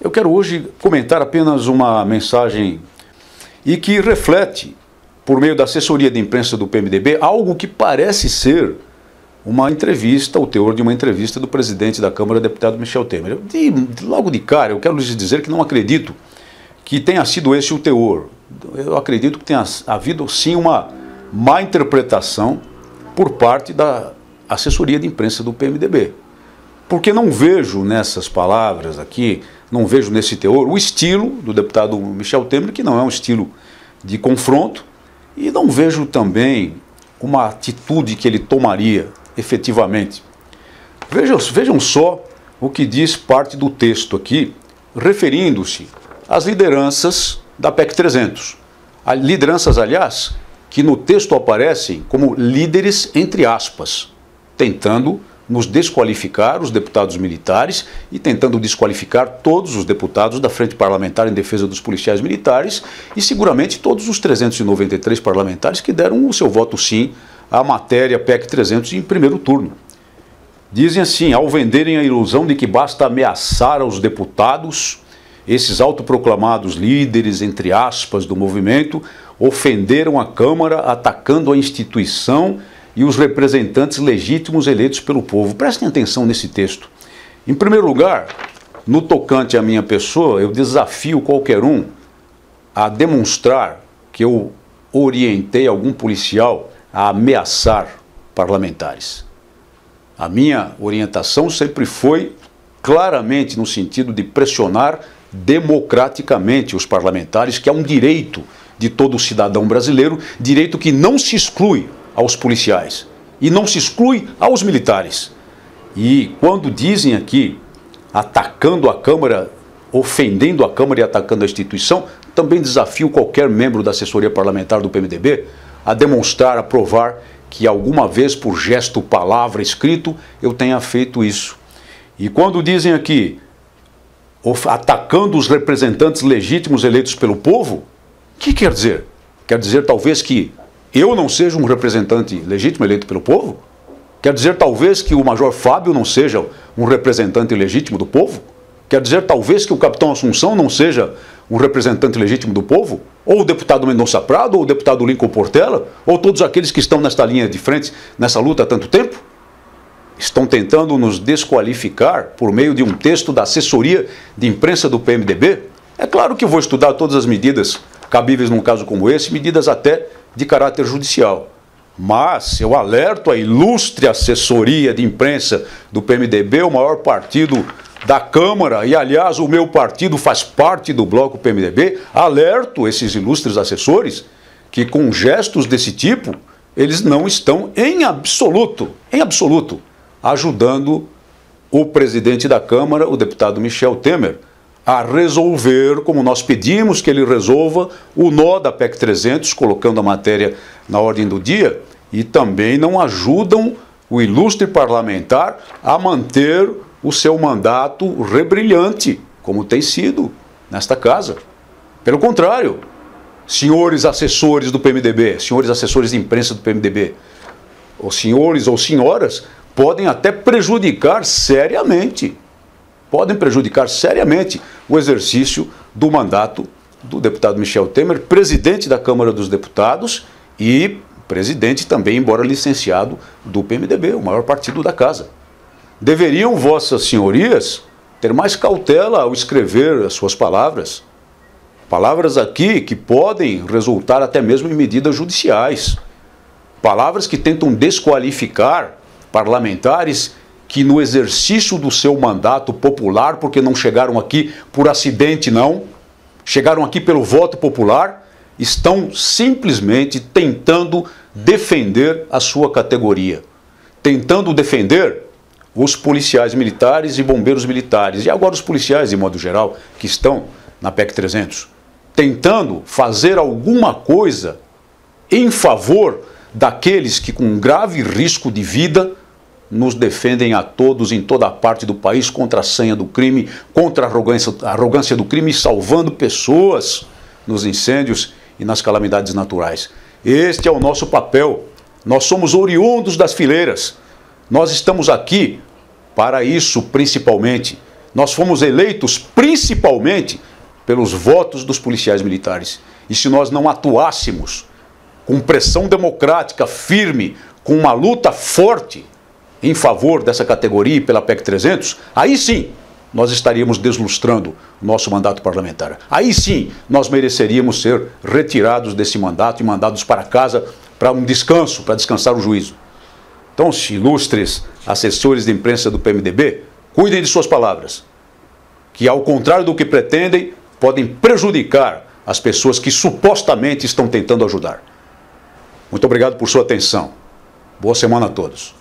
Eu quero hoje comentar apenas uma mensagem e que reflete, por meio da assessoria de imprensa do PMDB, algo que parece ser uma entrevista, o teor de uma entrevista do presidente da Câmara, deputado Michel Temer. Logo de cara, eu quero lhes dizer que não acredito que tenha sido esse o teor. Eu acredito que tenha havido, sim, uma má interpretação por parte da assessoria de imprensa do PMDB. Porque não vejo nessas palavras aqui, não vejo nesse teor o estilo do deputado Michel Temer, que não é um estilo de confronto, e não vejo também uma atitude que ele tomaria efetivamente. Vejam só o que diz parte do texto aqui, referindo-se às lideranças da PEC 300. Lideranças, aliás, que no texto aparecem como líderes entre aspas, tentando nos desqualificar, os deputados militares, e tentando desqualificar todos os deputados da Frente Parlamentar em Defesa dos Policiais Militares e seguramente todos os 393 parlamentares que deram o seu voto sim à matéria PEC 300 em primeiro turno. Dizem assim: ao venderem a ilusão de que basta ameaçar aos deputados, esses autoproclamados líderes, entre aspas, do movimento, ofenderam a Câmara atacando a instituição e os representantes legítimos eleitos pelo povo. Prestem atenção nesse texto. Em primeiro lugar, no tocante à minha pessoa, eu desafio qualquer um a demonstrar que eu orientei algum policial a ameaçar parlamentares. A minha orientação sempre foi claramente no sentido de pressionar democraticamente os parlamentares, que é um direito de todo cidadão brasileiro, direito que não se exclui aos policiais e não se exclui aos militares. E quando dizem aqui, atacando a Câmara, ofendendo a Câmara e atacando a instituição, também desafio qualquer membro da assessoria parlamentar do PMDB a demonstrar, a provar que alguma vez, por gesto, palavra, escrito, eu tenha feito isso. E quando dizem aqui, atacando os representantes legítimos eleitos pelo povo, o que quer dizer? Quer dizer talvez que eu não seja um representante legítimo eleito pelo povo? Quer dizer talvez que o Major Fábio não seja um representante legítimo do povo? Quer dizer talvez que o Capitão Assunção não seja um representante legítimo do povo? Ou o deputado Mendonça Prado, ou o deputado Lincoln Portela, ou todos aqueles que estão nesta linha de frente, nessa luta há tanto tempo? Estão tentando nos desqualificar por meio de um texto da assessoria de imprensa do PMDB? É claro que eu vou estudar todas as medidas cabíveis num caso como esse, medidas até de caráter judicial. Mas eu alerto a ilustre assessoria de imprensa do PMDB, o maior partido da Câmara, e aliás o meu partido faz parte do bloco PMDB, alerto esses ilustres assessores que com gestos desse tipo, eles não estão em absoluto, ajudando o presidente da Câmara, o deputado Michel Temer, a resolver, como nós pedimos que ele resolva, o nó da PEC 300, colocando a matéria na ordem do dia, e também não ajudam o ilustre parlamentar a manter o seu mandato rebrilhante, como tem sido nesta casa. Pelo contrário, senhores assessores do PMDB, senhores assessores de imprensa do PMDB, os senhores ou senhoras podem até prejudicar seriamente, o exercício do mandato do deputado Michel Temer, presidente da Câmara dos Deputados e presidente também, embora licenciado, do PMDB, o maior partido da casa. Deveriam vossas senhorias ter mais cautela ao escrever as suas palavras. Palavras aqui que podem resultar até mesmo em medidas judiciais. Palavras que tentam desqualificar parlamentares que no exercício do seu mandato popular, porque não chegaram aqui por acidente não, chegaram aqui pelo voto popular, estão simplesmente tentando defender a sua categoria, tentando defender os policiais militares e bombeiros militares, e agora os policiais de modo geral, que estão na PEC 300, tentando fazer alguma coisa em favor daqueles que com grave risco de vida nos defendem a todos em toda a parte do país contra a sanha do crime, contra a arrogância do crime, salvando pessoas nos incêndios e nas calamidades naturais. Este é o nosso papel. Nós somos oriundos das fileiras. Nós estamos aqui para isso principalmente. nós fomos eleitos principalmente pelos votos dos policiais militares. E se nós não atuássemos com pressão democrática firme, com uma luta forte em favor dessa categoria e pela PEC 300, aí sim nós estaríamos deslustrando o nosso mandato parlamentar. Aí sim nós mereceríamos ser retirados desse mandato e mandados para casa para um descanso, para descansar o juízo. Então, ilustres assessores de imprensa do PMDB, cuidem de suas palavras, que ao contrário do que pretendem, podem prejudicar as pessoas que supostamente estão tentando ajudar. Muito obrigado por sua atenção. Boa semana a todos.